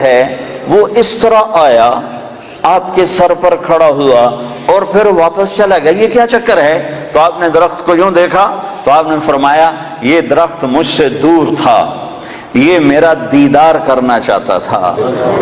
ہے وہ اس طرح آیا، آپ کے سر پر کھڑا ہوا اور پھر واپس چلا گیا، یہ کیا چکر ہے؟ تو آپ نے درخت کو یوں دیکھا تو آپ نے فرمایا یہ درخت مجھ سے دور تھا، یہ میرا دیدار کرنا چاہتا تھا،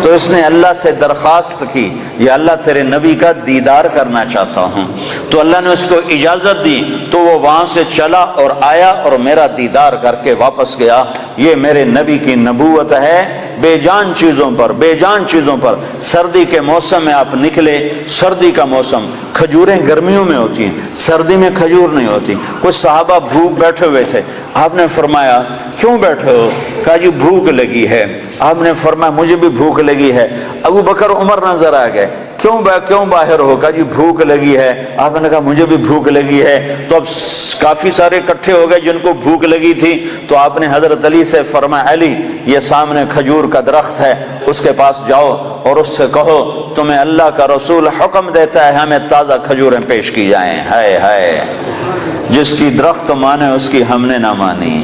تو اس نے اللہ سے درخواست کی یا اللہ تیرے نبی کا دیدار کرنا چاہتا ہوں، تو اللہ نے اس کو اجازت دی، تو وہ وہاں سے چلا اور آیا اور میرا دیدار کر کے واپس گیا۔ یہ میرے نبی کی نبوت ہے۔ بے جان چیزوں پر، بے جان چیزوں پر، سردی کے موسم میں آپ نکلے، سردی کا موسم، کھجوریں گرمیوں میں ہوتی ہیں، سردی میں کھجور نہیں ہوتی۔ کچھ صحابہ بھوک بیٹھے ہوئے تھے، آپ نے فرمایا کیوں بیٹھے ہو؟ کہا جی بھوک لگی ہے۔ آپ نے فرمایا مجھے بھی بھوک لگی ہے۔ ابو بکر عمر نظر آ گئے، کیوں باہر ہو؟ کہا جی بھوک لگی ہے۔ آپ نے کہا مجھے بھی بھوک لگی ہے۔ تو اب کافی سارے اکٹھے ہو گئے جن کو بھوک لگی تھی، تو آپ نے حضرت علی سے فرمایا علی یہ سامنے کھجور کا درخت ہے، اس کے پاس جاؤ اور اس سے کہو تمہیں اللہ کا رسول حکم دیتا ہے ہمیں تازہ کھجوریں پیش کی جائیں۔ ہائے ہائے، جس کی درخت مانے اس کی ہم نے نہ مانی۔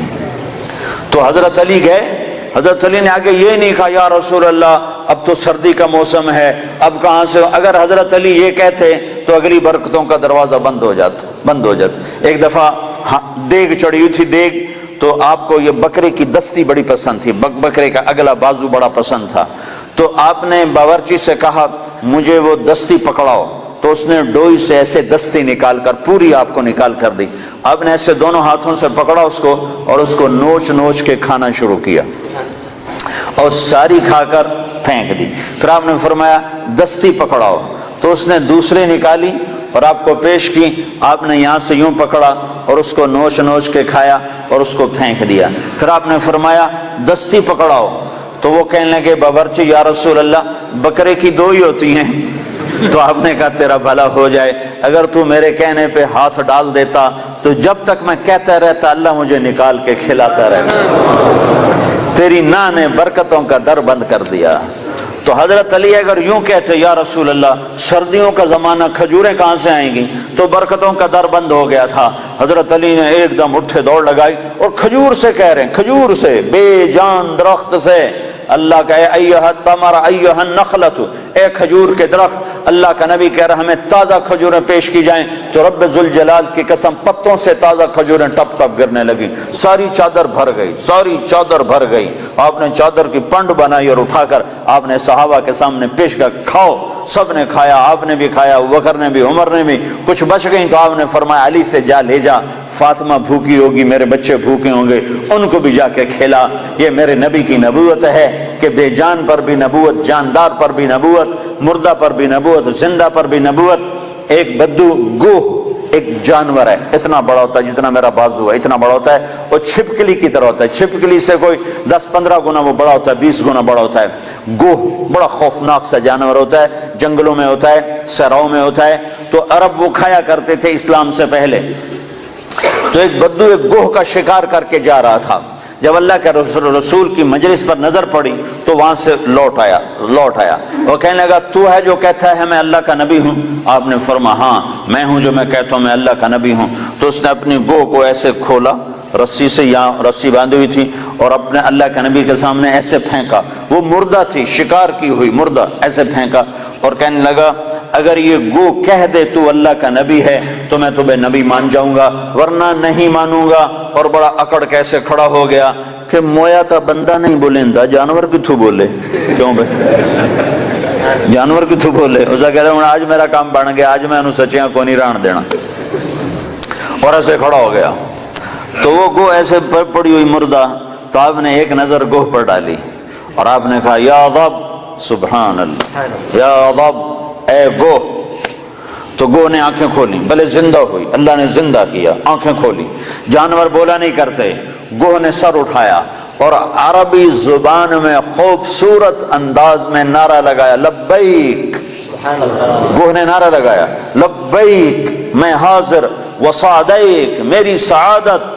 تو حضرت علی گئے، حضرت علی نے آگے یہ نہیں کہا یا رسول اللہ اب تو سردی کا موسم ہے، اب کہاں سے؟ اگر حضرت علی یہ کہتے تو اگلی برکتوں کا دروازہ بند ہو جاتا۔ ایک دفعہ دیگ چڑھی ہوئی تھی، دیگ، تو آپ کو یہ بکرے کی دستی بڑی پسند تھی، بکرے کا اگلا بازو بڑا پسند تھا، تو آپ نے باورچی سے کہا مجھے وہ دستی پکڑاؤ، تو اس نے ڈوئی سے ایسے دستی نکال کر پوری آپ کو نکال کر دی۔ آپ نے ایسے دونوں ہاتھوں سے پکڑا اس کو اور اس کو نوچ نوچ کے کھانا شروع کیا اور ساری کھا کر پھینک دی۔ پھر آپ نے فرمایا دستی پکڑاؤ، تو اس نے دوسرے نکالی اور آپ کو پیش کی۔ آپ نے یہاں سے یوں پکڑا اور اس کو نوچ نوچ کے کھایا اور اس کو پھینک دیا۔ پھر آپ نے فرمایا دستی پکڑاؤ، تو وہ کہنے لگے باورچی یا رسول اللہ بکرے کی دو ہی ہوتی ہیں۔ تو آپ نے کہا تیرا بھلا ہو جائے، اگر تو میرے کہنے پہ ہاتھ ڈال دیتا تو جب تک میں کہتا رہتا اللہ مجھے نکال کے کھلاتا رہتا، تیری نا نے برکتوں کا در بند کر دیا۔ تو حضرت علی اگر یوں کہتے یا رسول اللہ سردیوں کا زمانہ کھجوریں کہاں سے آئیں گی، تو برکتوں کا در بند ہو گیا تھا۔ حضرت علی نے ایک دم اٹھے دوڑ لگائی اور کھجور سے کہہ رہے ہیں، کھجور سے، بے جان درخت سے اللہ کا ایھا التمر ایھا النخلۃ، اے کھجور کے درخت، اللہ کا نبی کہہ رہا ہمیں تازہ کھجوریں پیش کی جائیں، تو رب ذوالجلال کی قسم پتوں سے تازہ کھجوریں ٹپ ٹپ گرنے لگی، ساری چادر بھر گئی، ساری چادر بھر گئی۔ آپ نے چادر کی پنڈ بنائی اور اٹھا کر آپ نے صحابہ کے سامنے پیش کر کھاؤ، سب نے کھایا، آپ نے بھی کھایا، ابو بکر نے بھی، عمر نے بھی، کچھ بچ گئی تو آپ نے فرمایا علی سے جا لے جا، فاطمہ بھوکی ہوگی، میرے بچے بھوکے ہوں گے، ان کو بھی جا کے کھلا۔ یہ میرے نبی کی نبوت ہے کہ بے جان پر بھی نبوت، جاندار پر بھی نبوت، مردہ پر بھی نبوت، زندہ پر بھی نبوت۔ ایک بدو گوہ ایک جانور ہے، اتنا بڑا ہوتا ہے جتنا میرا بازو ہے، اتنا بڑا ہوتا ہے، وہ چھپکلی کی طرح ہوتا ہے، چھپکلی سے کوئی 10-15 گنا وہ بڑا ہوتا ہے، 20 گنا بڑا ہوتا ہے۔ گوہ بڑا خوفناک سا جانور ہوتا ہے، جنگلوں میں ہوتا ہے، صحراؤں میں ہوتا ہے، تو عرب وہ کھایا کرتے تھے اسلام سے پہلے۔ تو ایک بدو ایک گوہ کا شکار کر کے جا رہا تھا، جب اللہ کے رسول کی مجلس پر نظر پڑی تو وہاں سے لوٹ آیا۔ وہ کہنے لگا تو ہے جو کہتا ہے میں اللہ کا نبی ہوں؟ آپ نے فرمایا ہاں میں ہوں جو میں کہتا ہوں میں اللہ کا نبی ہوں۔ تو اس نے اپنی گوہ کو ایسے کھولا، رسی سے، یہاں رسی باندھی ہوئی تھی، اور اپنے اللہ کے نبی کے سامنے ایسے پھینکا، وہ مردہ تھی، شکار کی ہوئی مردہ، ایسے پھینکا اور کہنے لگا اگر یہ گو کہہ دے تو اللہ کا نبی ہے تو میں تمہیں نبی مان جاؤں گا، ورنہ نہیں مانوں گا۔ اور بڑا اکڑ کیسے کھڑا ہو گیا کہ مویا تا بندہ نہیں بولیندا، جانور کتھوں بولے؟ کیوں بھائی جانور کتھوں بولے؟ اسے کہہ رہے ہیں آج میرا کام بن گیا، آج میں انہوں سچیاں کو نہیں ران دینا، اور ایسے کھڑا ہو گیا۔ تو وہ گو ایسے پڑی ہوئی مردہ، تو آپ نے ایک نظر گوہ پر ڈالی اور آپ نے کہا یا رب، سبحان اللہ، یا رب، اے وہ۔ تو گو نے آنکھیں کھولی، بھلے زندہ ہوئی، اللہ نے زندہ کیا، آنکھیں کھولی، جانور بولا نہیں کرتے۔ گو نے سر اٹھایا اور عربی زبان میں خوبصورت انداز میں نعرہ لگایا لبیک۔ گو نے نعرہ لگایا لبیک، میں حاضر، وسعدیک، میری سعادت،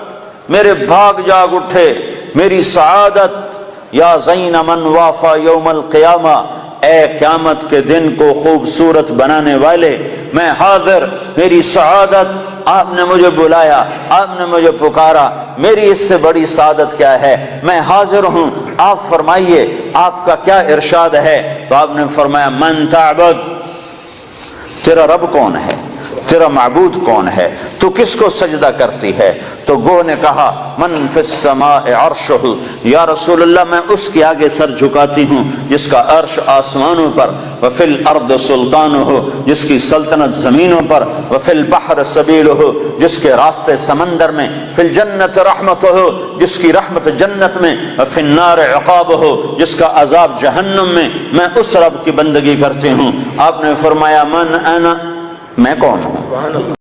میرے بھاگ جاگ اٹھے میری سعادت، یا زین من وافا یوم القیامہ، اے قیامت کے دن کو خوبصورت بنانے والے، میں حاضر، میری سعادت، آپ نے مجھے بلایا، آپ نے مجھے پکارا، میری اس سے بڑی سعادت کیا ہے، میں حاضر ہوں، آپ فرمائیے آپ کا کیا ارشاد ہے؟ تو آپ نے فرمایا من تعبد، تیرا رب کون ہے، تیرا معبود کون ہے، تو کس کو سجدہ کرتی ہے؟ تو گو نے کہا من فی السماء عرشہ، یا رسول اللہ میں اس کے آگے سر جھکاتی ہوں جس کا عرش آسمانوں پر، وفی الارض سلطانہ، جس کی سلطنت زمینوں پر، وفی البحر سبیلہ، جس کے راستے سمندر میں، فی الجنت رحمتہ، جس کی رحمت جنت میں، وفی النار عقابہ، جس کا عذاب جہنم میں اس رب کی بندگی کرتی ہوں۔ آپ نے فرمایا من انا، میں کون ہوں؟